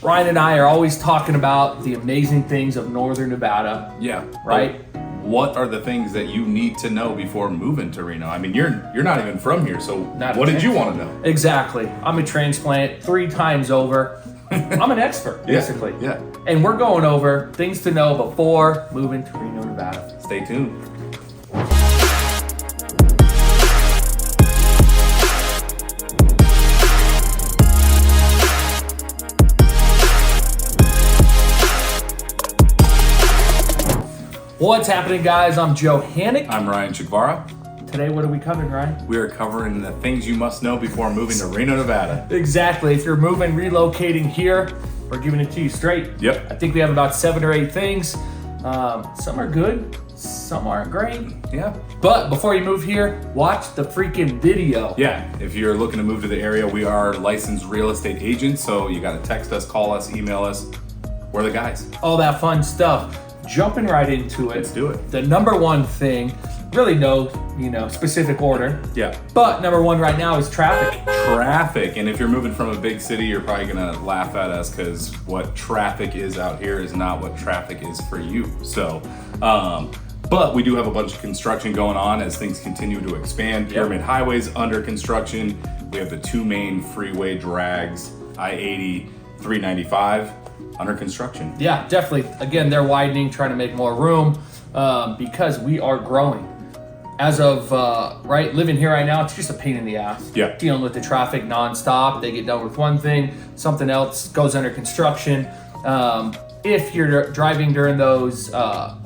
Ryan and I are always talking about the amazing things of Northern Nevada. Yeah. Right? What are the things that you need to know before moving to Reno? I mean, you're not even from here, so what did you want to know? Exactly. I'm a transplant 3 times over. I'm an expert, basically. Yeah. And we're going over things to know before moving to Reno, Nevada. Stay tuned. What's happening, guys? I'm Joe Hanich. I'm Ryan Chicvara. Today, what are we covering, Ryan? We are covering the things you must know before moving to Reno, Nevada. Exactly. If you're moving, relocating here, we're giving it to you straight. Yep. I think we have about 7 or 8 things. Some are good, some aren't great. Yeah. But before you move here, watch the freaking video. Yeah. If you're looking to move to the area, we are licensed real estate agents, so you got to text us, call us, email us. We're the guys. All that fun stuff. Jumping right into it. Let's do it. The number one thing, really no, specific order. Yeah. But number one right now is traffic. Traffic. And if you're moving from a big city, you're probably going to laugh at us because what traffic is out here is not what traffic is for you. So, but we do have a bunch of construction going on as things continue to expand. Pyramid Highway's under construction. We have the 2 main freeway drags, I-80, 395. Under construction. Yeah, definitely. Again, they're widening, trying to make more room because we are growing. As of living here right now, it's just a pain in the ass. Yeah. Dealing with the traffic nonstop. They get done with one thing, something else goes under construction. If you're driving during those 8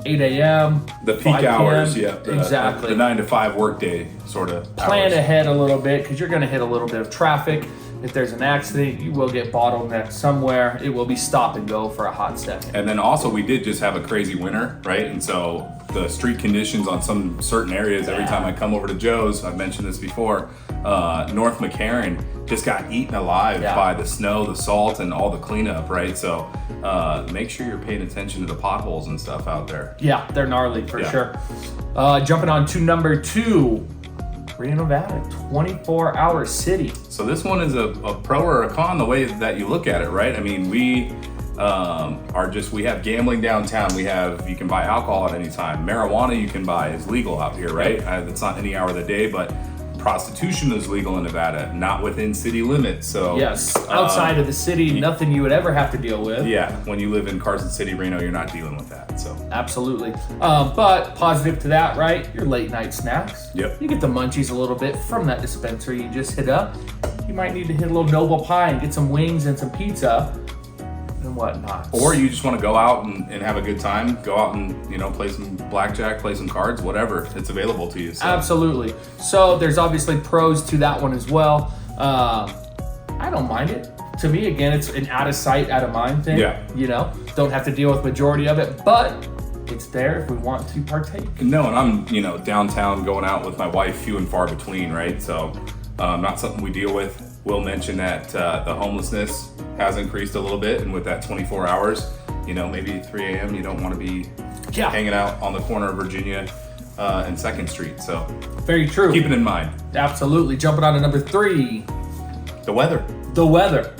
a.m., the peak 5 p.m., hours, exactly. The 9 to 5 workday sort of. Plan hours. ahead a little bit because you're going to hit a little bit of traffic. If there's an accident, you will get bottlenecked somewhere. It will be stop and go for a hot second. And then also we did just have a crazy winter, right? And so the street conditions on some certain areas, every time I come over to Joe's, I've mentioned this before, North McCarran just got eaten alive by the snow, the salt, and all the cleanup, right? So make sure you're paying attention to the potholes and stuff out there. Yeah, they're gnarly for sure. Jumping on to number 2. Reno, Nevada, 24-hour city. So this one is a pro or a con the way that you look at it, right? I mean, we have gambling downtown. You can buy alcohol at any time. Marijuana you can buy is legal out here, right? It's not any hour of the day, but prostitution is legal in Nevada, not within city limits. So yes, outside of the city, nothing you would ever have to deal with. Yeah, when you live in Carson City, Reno, you're not dealing with that. So absolutely. But positive to that, right? Your late night snacks. Yep. You get the munchies a little bit from that dispensary you just hit up. You might need to hit a little Noble Pie and get some wings and some pizza and whatnot. Or you just want to go out and have a good time. Go out and play some blackjack, play some cards, whatever. It's available to you. So. Absolutely. So there's obviously pros to that one as well. I don't mind it. To me, again, it's an out of sight, out of mind thing. Yeah. Don't have to deal with majority of it, but it's there if we want to partake. No, and I'm downtown going out with my wife, few and far between, right? So not something we deal with. We'll mention that the homelessness has increased a little bit, and with that 24 hours, maybe 3 a.m. you don't want to be hanging out on the corner of Virginia and 2nd Street. So very true. Keep it in mind. Absolutely. Jumping on to number 3. The weather. The weather.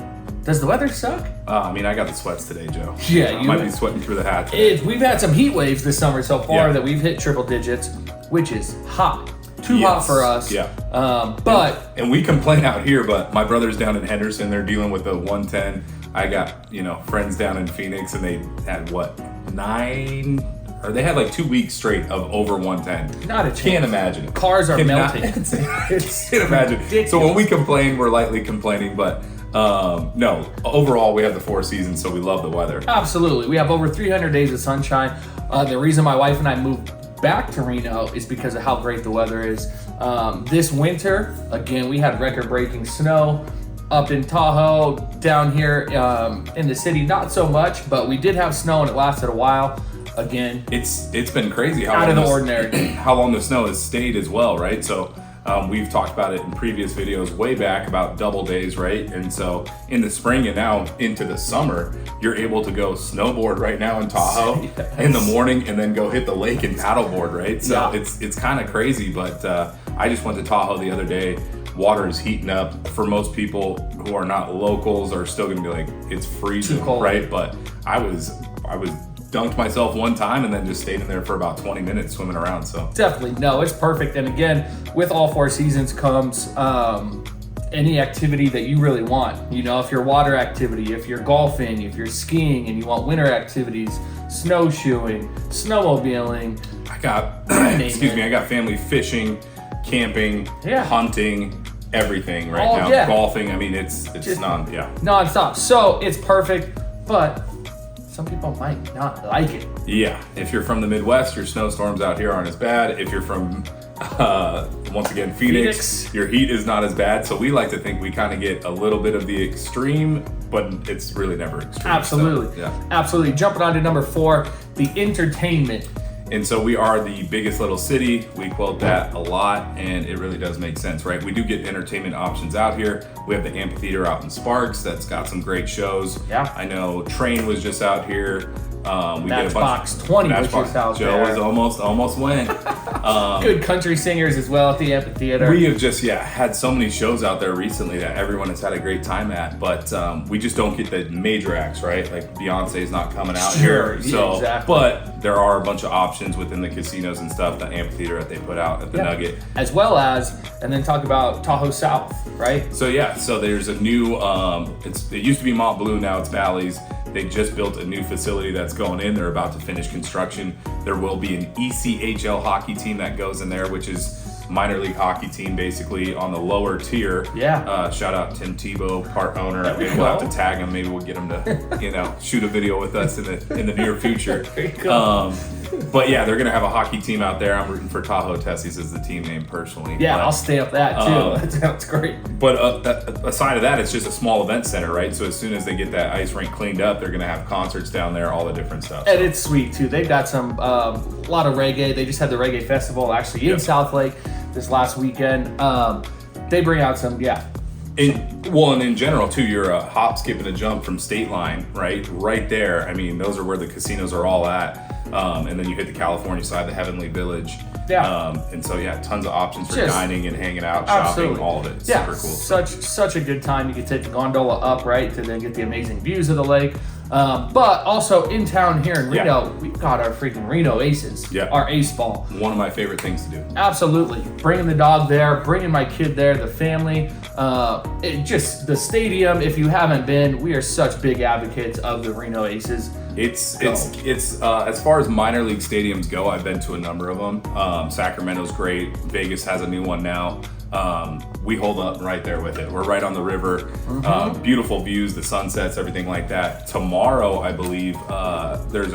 Does the weather suck? I got the sweats today, Joe. Yeah, I might be sweating through the hat. We've had some heat waves this summer so far that we've hit triple digits, which is hot. Too hot for us. Yeah. But we complain out here, but my brother's down in Henderson, they're dealing with the 110. I got, friends down in Phoenix, and they had they had like 2 weeks straight of over 110. Not a chance. Can't imagine. Cars are melting. Can't imagine. Ridiculous. So when we complain, we're lightly complaining, but no, overall we have the 4 seasons, so we love the weather. Absolutely. We have over 300 days of sunshine. The reason my wife and I moved back to Reno is because of how great the weather is. This winter, again, we had record-breaking snow up in Tahoe, down here in the city, not so much, but we did have snow and it lasted a while. Again, it's been crazy how out of the ordinary. How long the snow has stayed as well, right? So we've talked about it in previous videos way back about double days, right? And so in the spring and now into the summer, you're able to go snowboard right now in Tahoe in the morning and then go hit the lake and paddleboard, right? So it's kind of crazy, but I just went to Tahoe the other day water is heating up. For most people who are not locals are still gonna be like, it's freezing, Too cold. right? But I was dunked myself one time and then just stayed in there for about 20 minutes swimming around. So Definitely, no, it's perfect. And again, with all four seasons comes any activity that you really want. You know, if you're water activity, if you're golfing, if you're skiing and you want winter activities, snowshoeing, snowmobiling. I got, I got family fishing, camping, hunting, everything right now. Yeah. Golfing, I mean, it's Just nonstop. So it's perfect, but some people might not like it. Yeah, if you're from the Midwest, your snowstorms out here aren't as bad. If you're from, once again, Phoenix, your heat is not as bad. So we like to think we kind of get a little bit of the extreme, but it's really never extreme. Absolutely. So, Absolutely. Jumping on to number 4, the entertainment. And so we are the biggest little city. We quote that a lot, and it really does make sense, right? We do get entertainment options out here. We have the amphitheater out in Sparks that's got some great shows. Yeah. I know Train was just out here. We Matchbox 20 was just out Joe there. was almost went. Good country singers as well at the amphitheater. We have just had so many shows out there recently that everyone has had a great time at, but we just don't get the major acts, right? Like Beyonce's not coming out here, so exactly. But there are a bunch of options within the casinos and stuff, the amphitheater that they put out at the Nugget, as well as, and then talk about Tahoe South, right? So so there's a new it used to be Mont Bleu, now it's Valleys. They just built a new facility that's going in. They're about to finish construction. There will be an ECHL hockey team that goes in there, which is minor league hockey team, basically on the lower tier. Shout out Tim Tebow, part owner. Maybe we'll have to tag him. Maybe we'll get him to, shoot a video with us in the near future. But they're gonna have a hockey team out there. I'm rooting for Tahoe Tessies as the team name personally. Yeah, I'll stamp that too. That sounds great. But aside of that, it's just a small event center, right? So as soon as they get that ice rink cleaned up, they're gonna have concerts down there, all the different stuff. And it's sweet too. They've got some a lot of reggae. They just had the reggae festival actually in South Lake this last weekend. They bring out some and in general too, you're a hop, skip, and a jump from State Line, right there. I mean, those are where the casinos are all at. And then you hit the California side, the Heavenly Village. And so tons of options for dining and hanging out, shopping, all of it. It's super cool. Such a good time. You can take the gondola up, right, to then get the amazing views of the lake. But also in town here in Reno, we've got our freaking Reno Aces, our ace ball. One of my favorite things to do. Absolutely. Bringing the dog there, bringing my kid there, the family. Just the stadium, if you haven't been, we are such big advocates of the Reno Aces. It's as far as minor league stadiums go, I've been to a number of them. Sacramento's great. Vegas has a new one now. We hold up right there with it. We're right on the river. Beautiful views, the sunsets, everything like that. Tomorrow, I believe, there's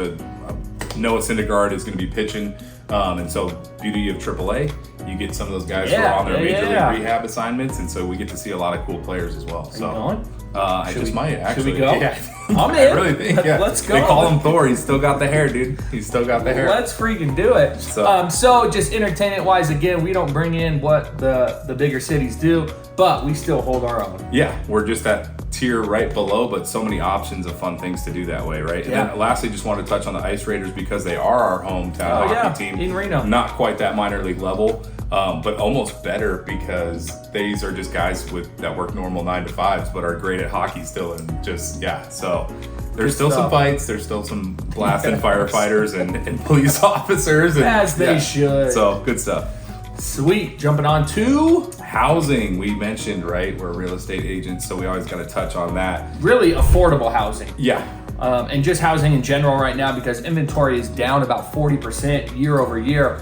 Noah Syndergaard is going to be pitching. And so beauty of AAA, you get some of those guys who are on their major league rehab assignments, and so we get to see a lot of cool players as well. Are you going? I just might actually. Should we go? Yeah. I'm in. I really think. Yeah. Let's go. They call him Thor. He's still got the hair, dude. He's still got the hair. Let's freaking do it. So just entertainment wise, again, we don't bring in what the bigger cities do, but we still hold our own. Yeah, we're just that tier right below, but so many options of fun things to do that way, right? And then lastly, just want to touch on the Ice Raiders because they are our hometown hockey team in Reno. Not quite that minor league level. But almost better because these are just guys that work normal 9 to 5s, but are great at hockey still, and so there's still some fights, there's still some blasting firefighters and police officers, and, as they should. So good stuff. Sweet. Jumping on to housing. We mentioned, right, we're real estate agents, so we always got to touch on that. Really affordable housing. Yeah. And just housing in general right now, because inventory is down about 40% year over year.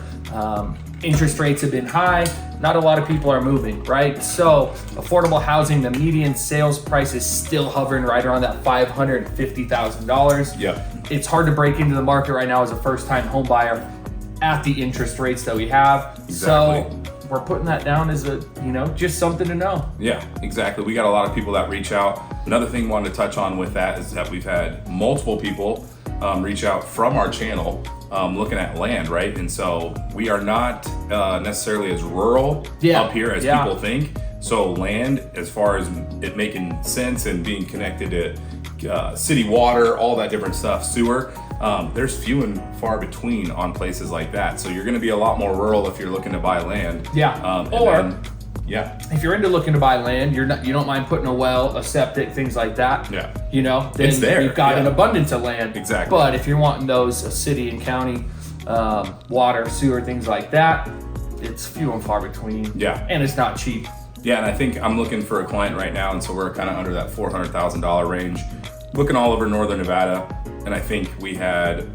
Interest rates have been high. Not a lot of people are moving, right? So affordable housing, the median sales price is still hovering right around that $550,000. Yep. It's hard to break into the market right now as a first-time home buyer at the interest rates that we have. Exactly. So we're putting that down as just something to know. Yeah, exactly. We got a lot of people that reach out. Another thing we wanted to touch on with that is that we've had multiple people reach out from our channel looking at land, right? And so we are not necessarily as rural up here as people think. So land, as far as it making sense and being connected to city water, all that different stuff, sewer, there's few and far between on places like that. So you're going to be a lot more rural if you're looking to buy land. Yeah. If you're into looking to buy land, you don't mind putting a well, a septic, things like that. Yeah. You know, then It's there. you've got an abundance of land. Exactly. But if you're wanting those city and county water, sewer, things like that, it's few and far between. Yeah. And it's not cheap. Yeah, and I think I'm looking for a client right now, and so we're kind of under that $400,000 range, looking all over northern Nevada, and I think we had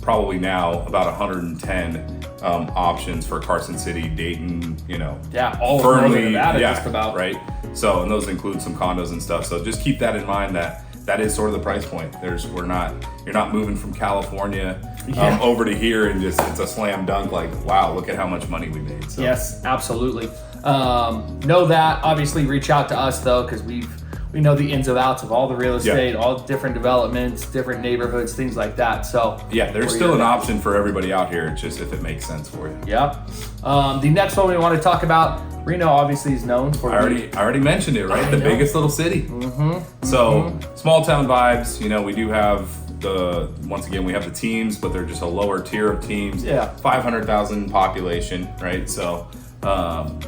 probably now about 110 options for Carson City, Dayton, you know. Yeah, all of northern Nevada, yeah, just about. Right. So, and those include some condos and stuff. So just keep that in mind that is sort of the price point. You're not moving from California over to here and just it's a slam dunk. Like, wow, look at how much money we made. So. Yes, absolutely. Know that. Obviously, reach out to us though, because we know the ins and outs of all the real estate, all different developments, different neighborhoods, things like that. So yeah, there's still an option for everybody out here. It's just if it makes sense for you. Yep. The next one we want to talk about, Reno obviously is known for. I already mentioned it, right? The biggest little city. So small town vibes. You know, we do have once again we have the teams, but they're just a lower tier of teams. Yeah. 500,000 population, right? So.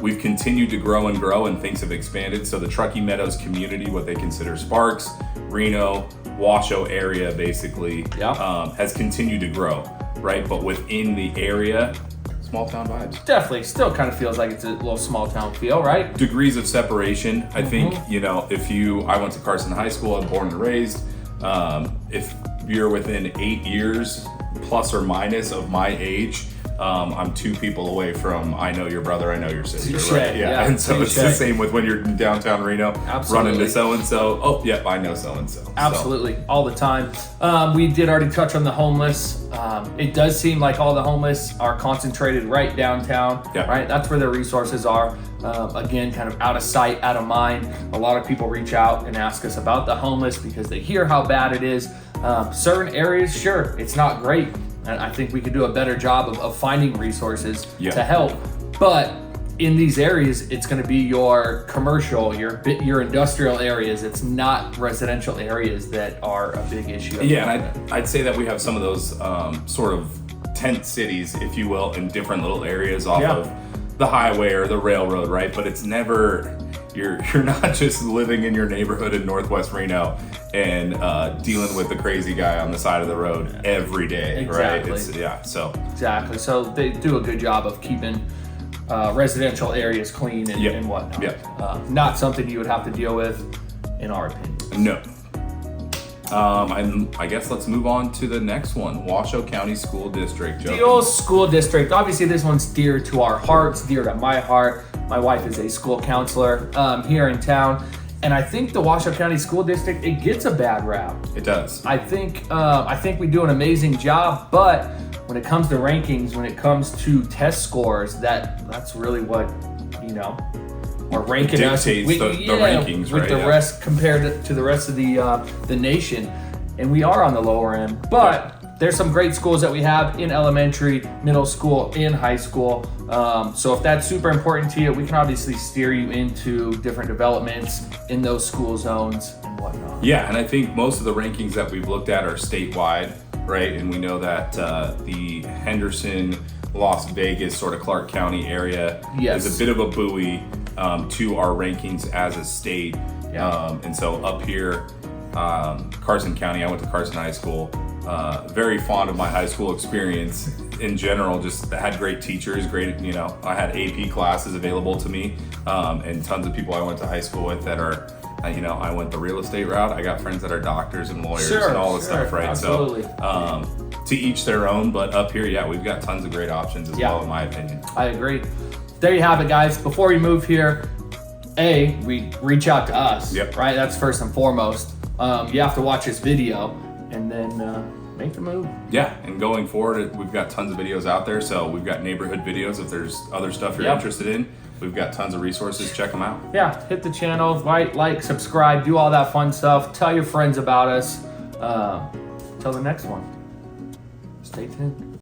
We've continued to grow and things have expanded. So the Truckee Meadows community, what they consider Sparks, Reno, Washoe area, basically, has continued to grow, right? But within the area, small town vibes. Definitely, still kind of feels like it's a little small town feel, right? Degrees of separation. I think, you know, I went to Carson High School, I'm born and raised. If you're within 8 years, plus or minus of my age, I'm 2 people away from I know your brother, I know your sister, right? Yeah. And so it's the same with when you're in downtown Reno, Absolutely. run into so-and-so, oh, yep, I know so-and-so. Absolutely, all the time. We did already touch on the homeless. It does seem like all the homeless are concentrated right downtown, right? That's where their resources are. Again, kind of out of sight, out of mind. A lot of people reach out and ask us about the homeless because they hear how bad it is. Certain areas, sure, it's not great. And I think we could do a better job of finding resources to help. But in these areas, it's going to be your commercial, your industrial areas. It's not residential areas that are a big issue. Yeah, and I'd say that we have some of those sort of tent cities, if you will, in different little areas off of the highway or the railroad, right? But it's never, you're not just living in your neighborhood in Northwest Reno and dealing with the crazy guy on the side of the road every day, right? Exactly. So they do a good job of keeping residential areas clean and whatnot. Not something you would have to deal with, in our opinion. No. I guess let's move on to the next one, Washoe County School District. The old school district. Obviously, this one's dear to our hearts, dear to my heart. My wife is a school counselor here in town. And I think the Washoe County School District, it gets a bad rap. It does. I think we do an amazing job, but when it comes to rankings, when it comes to test scores, that's really what, you know, are ranking us the rankings, with the rest compared to the rest of the nation, and we are on the lower end. But there's some great schools that we have in elementary, middle school, and high school. So if that's super important to you, we can obviously steer you into different developments in those school zones and whatnot. Yeah, and I think most of the rankings that we've looked at are statewide, right? And we know that the Henderson, Las Vegas, sort of Clark County area is a bit of a buoy to our rankings as a state. And so up here, Carson County, I went to Carson High School. Very fond of my high school experience in general. Just had great teachers, great, you know, I had AP classes available to me, and tons of people I went to high school with that are, you know, I went the real estate route. I got friends that are doctors and lawyers and all this stuff, right? Absolutely. So, to each their own, but up here, we've got tons of great options as well, in my opinion. I agree. There you have it, guys. Before you move here, we reach out to us, right? That's first and foremost. You have to watch this video and then make the move. Yeah, and going forward, we've got tons of videos out there. So we've got neighborhood videos. If there's other stuff you're interested in, we've got tons of resources. Check them out. Yeah, hit the channel, like, subscribe, do all that fun stuff. Tell your friends about us. Till the next one. Stay tuned.